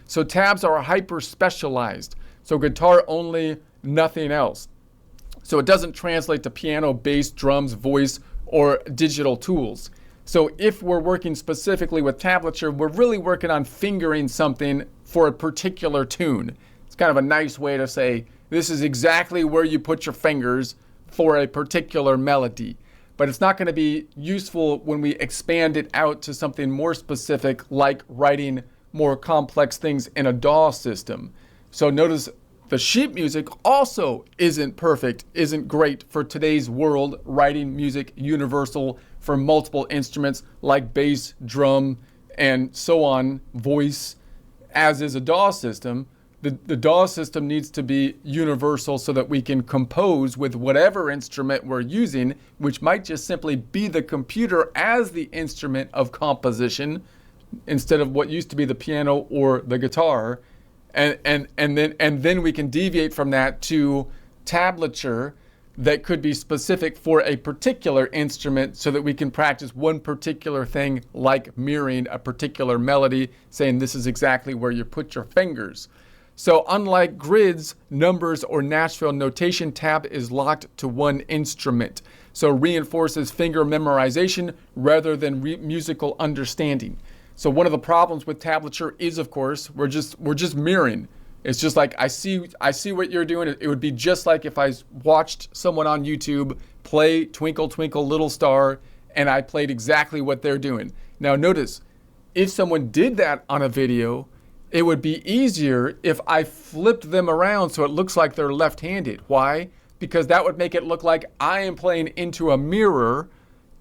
So tabs are hyper specialized. So guitar only, nothing else. So it doesn't translate to piano, bass, drums, voice, or digital tools. So if we're working specifically with tablature, we're really working on fingering something for a particular tune. It's kind of a nice way to say, this is exactly where you put your fingers for a particular melody. But it's not going to be useful when we expand it out to something more specific, like writing more complex things in a DAW system. So notice the sheet music also isn't perfect, isn't great for today's world, writing music universal for multiple instruments like bass, drum, and so on, voice, as is a DAW system. The DAW system needs to be universal so that we can compose with whatever instrument we're using, which might just simply be the computer as the instrument of composition instead of what used to be the piano or the guitar. And then we can deviate from that to tablature that could be specific for a particular instrument so that we can practice one particular thing, like mirroring a particular melody, saying this is exactly where you put your fingers. So unlike grids, numbers, or Nashville notation, tab is locked to one instrument. So reinforces finger memorization rather than musical understanding. So one of the problems with tablature is, of course, we're just mirroring. It's just like I see what you're doing. It would be just like if I watched someone on YouTube play Twinkle Twinkle Little Star and I played exactly what they're doing. Now notice, if someone did that on a video, it would be easier if I flipped them around so it looks like they're left-handed. Why? Because that would make it look like I am playing into a mirror,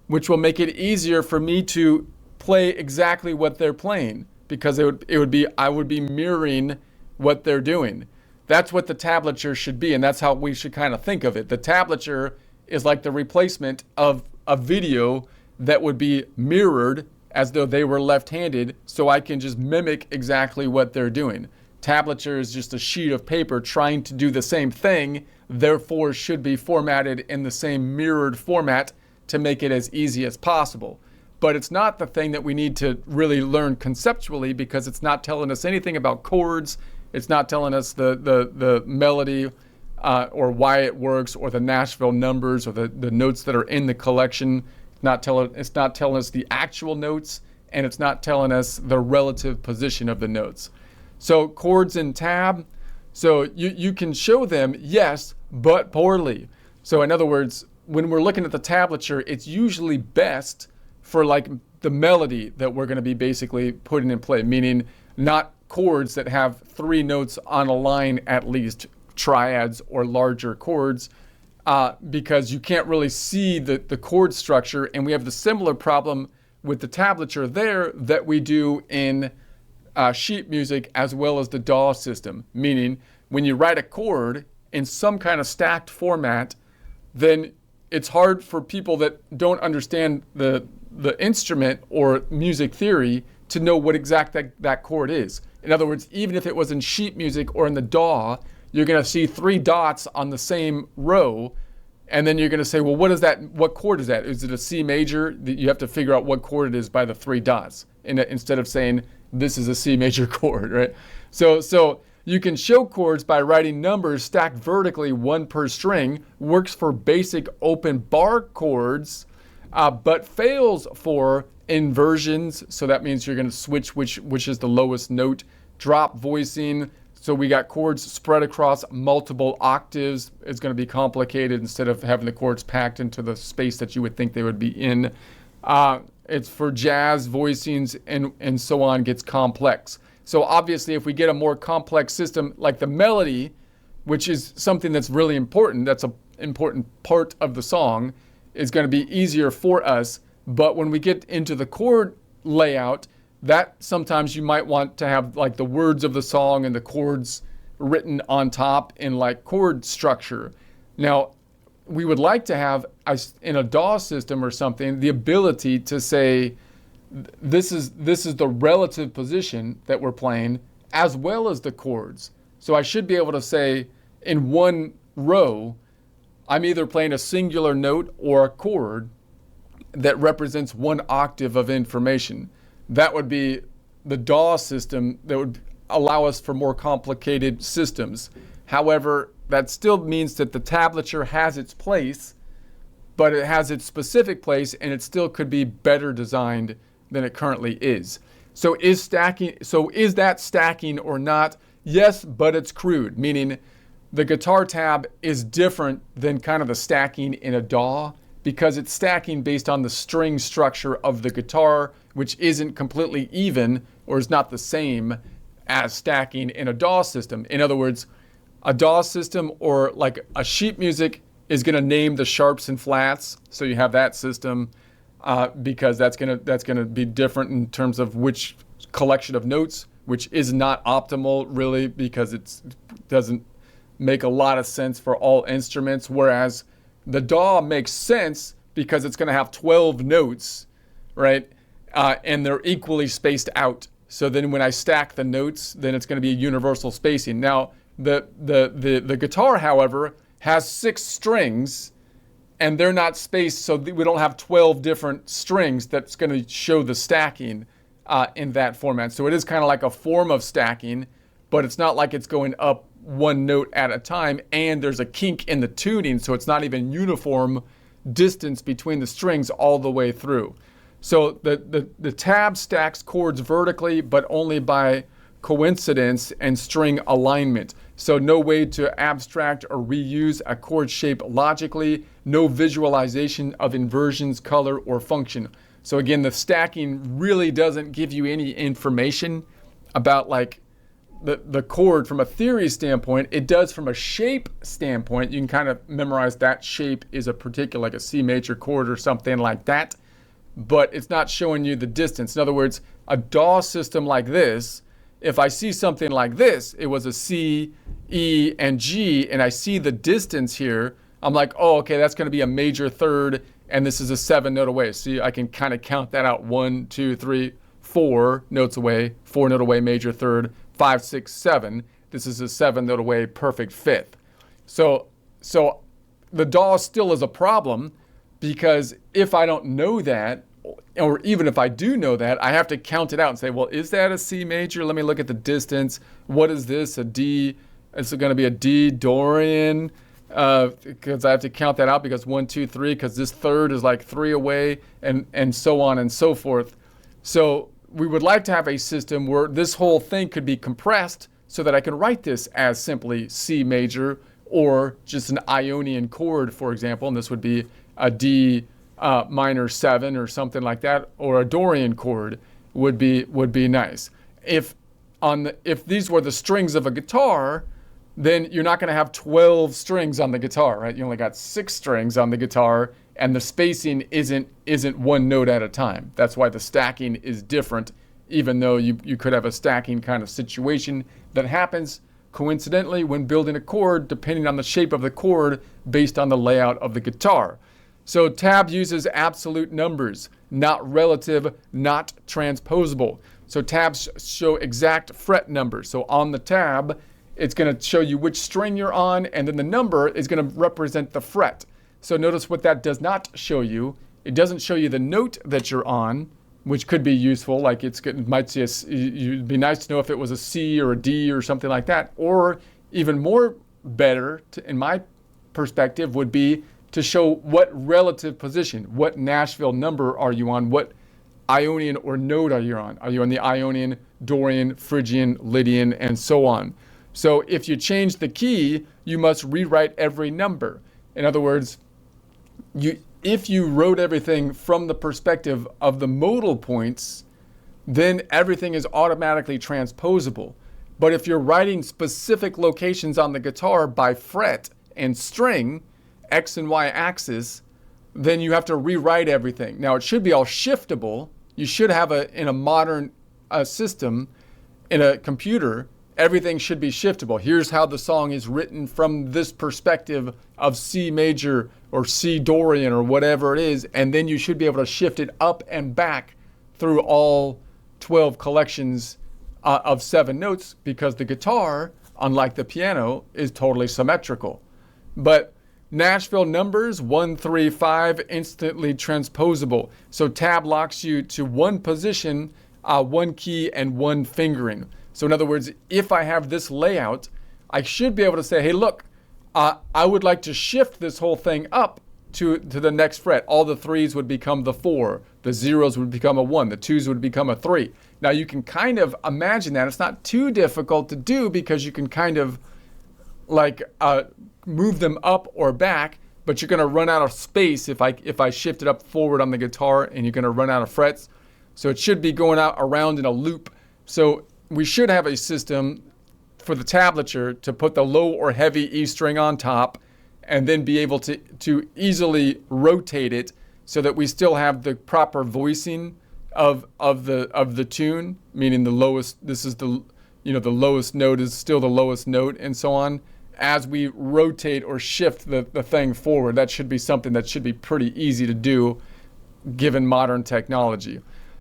which will make it easier for me to play exactly what they're playing, because I would be mirroring what they're doing. That's what the tablature should be, and that's how we should kind of think of it. The tablature is like the replacement of a video that would be mirrored as though they were left-handed, so I can just mimic exactly what they're doing. Tablature is just a sheet of paper trying to do the same thing, therefore should be formatted in the same mirrored format to make it as easy as possible. But it's not the thing that we need to really learn conceptually, because it's not telling us anything about chords. It's not telling us the melody or why it works, or the Nashville numbers, or the notes that are in the collection. It's not telling us the actual notes, and it's not telling us the relative position of the notes. So chords in tab, so you can show them, yes, but poorly. So in other words, when we're looking at the tablature, it's usually best for like the melody that we're going to be basically putting in play, meaning not chords that have 3 notes on a line, at least triads or larger chords, because you can't really see the chord structure. And we have the similar problem with the tablature there that we do in sheet music as well as the DAW system, meaning when you write a chord in some kind of stacked format, then it's hard for people that don't understand the instrument or music theory to know what exactly that chord is. In other words, even if it was in sheet music or in the DAW, you're going to see 3 dots on the same row, and then you're going to say, well, what chord is that? Is it a C major? You have to figure out what chord it is by the 3 dots, instead of saying this is a C major chord, right? So you can show chords by writing numbers stacked vertically, 1 per string. Works for basic open bar chords, but fails for inversions. So that means you're going to switch which is the lowest note. Drop voicing. So we got chords spread across multiple octaves. It's going to be complicated instead of having the chords packed into the space that you would think they would be in. It's for jazz voicings and so on, gets complex. So obviously if we get a more complex system like the melody, which is something that's really important, that's an important part of the song, is going to be easier for us. But when we get into the chord layout, that sometimes you might want to have like the words of the song and the chords written on top in like chord structure. Now, we would like to have, in a DAW system or something, the ability to say, this is the relative position that we're playing, as well as the chords. So I should be able to say, in one row, I'm either playing a singular note or a chord that represents 1 octave of information. That would be the DAW system that would allow us for more complicated systems. However, that still means that the tablature has its place, but it has its specific place, and it still could be better designed than it currently is. So is that stacking or not? Yes, but it's crude, meaning the guitar tab is different than kind of the stacking in a DAW because it's stacking based on the string structure of the guitar, which isn't completely even or is not the same as stacking in a DAW system. In other words, a DAW system or like a sheet music is going to name the sharps and flats, so you have that system because that's gonna be different in terms of which collection of notes, which is not optimal really because it doesn't make a lot of sense for all instruments. Whereas the DAW makes sense because it's going to have 12 notes, right? And they're equally spaced out. So then when I stack the notes, then it's going to be a universal spacing. Now, the guitar, however, has 6 strings, and they're not spaced, so we don't have 12 different strings that's going to show the stacking in that format. So it is kind of like a form of stacking, but it's not like it's going up one note at a time, and there's a kink in the tuning, so it's not even uniform distance between the strings all the way through. So the tab stacks chords vertically, but only by coincidence and string alignment. So no way to abstract or reuse a chord shape logically, no visualization of inversions, color, or function. So again, the stacking really doesn't give you any information about like the chord from a theory standpoint. It does from a shape standpoint. You can kind of memorize that shape is a particular, like a C major chord or something like that, but it's not showing you the distance. In other words, a DAW system like this, if I see something like this, it was a C, E, and G, and I see the distance here, I'm like, oh, okay, that's going to be a major third, and this is a 7-note away. See, I can kind of count that out. 1, 2, 3, 4 notes away, 4-note away, major third, 5, 6, 7. This is a 7-note away, perfect fifth. So the DAW still is a problem because if I don't know that, or even if I do know that, I have to count it out and say, well, is that a C major? Let me look at the distance. What is this? A D? Is it going to be a D Dorian? Because I have to count that out because 1, 2, 3, because this third is like 3 away, and so on and so forth. So we would like to have a system where this whole thing could be compressed so that I can write this as simply C major or just an Ionian chord, for example, and this would be a D minor 7 or something like that, or a Dorian chord would be nice. If these were the strings of a guitar, then you're not going to have 12 strings on the guitar, right? You only got 6 strings on the guitar, and the spacing isn't one note at a time. That's why the stacking is different, even though you could have a stacking kind of situation that happens coincidentally when building a chord, depending on the shape of the chord based on the layout of the guitar. So tab uses absolute numbers, not relative, not transposable. So tabs show exact fret numbers. So on the tab, it's going to show you which string you're on, and then the number is going to represent the fret. So notice what that does not show you. It doesn't show you the note that you're on, which could be useful. Like it might see it'd be nice to know if it was a C or a D or something like that. Or even more better, in my perspective, would be to show what relative position, what Nashville number are you on, what Ionian or note are you on? Are you on the Ionian, Dorian, Phrygian, Lydian, and so on? So if you change the key, you must rewrite every number. In other words, if you wrote everything from the perspective of the modal points, then everything is automatically transposable. But if you're writing specific locations on the guitar by fret and string, X and Y axis, then you have to rewrite everything. Now it should be all shiftable. You should have in a modern system, in a computer, everything should be shiftable. Here's how the song is written from this perspective of C major or C Dorian or whatever it is, and then you should be able to shift it up and back through all 12 collections of 7 notes, because the guitar, unlike the piano, is totally symmetrical. But Nashville numbers 1, 3, 5 instantly transposable. So tab locks you to one position, one key, and one fingering. So in other words, if I have this layout, I should be able to say, hey, look, I would like to shift this whole thing up to the next fret. All the 3s would become the 4. The 0s would become a 1. The 2s would become a 3. Now you can kind of imagine that. It's not too difficult to do because you can kind of like move them up or back, but you're going to run out of space if I shift it up forward on the guitar, and you're going to run out of frets. So it should be going out around in a loop. So we should have a system for the tablature to put the low or heavy E string on top and then be able to easily rotate it so that we still have the proper voicing of the tune, meaning the lowest, this is the lowest note is still the lowest note, and so on. As we rotate or shift the thing forward, that should be something that should be pretty easy to do given modern technology.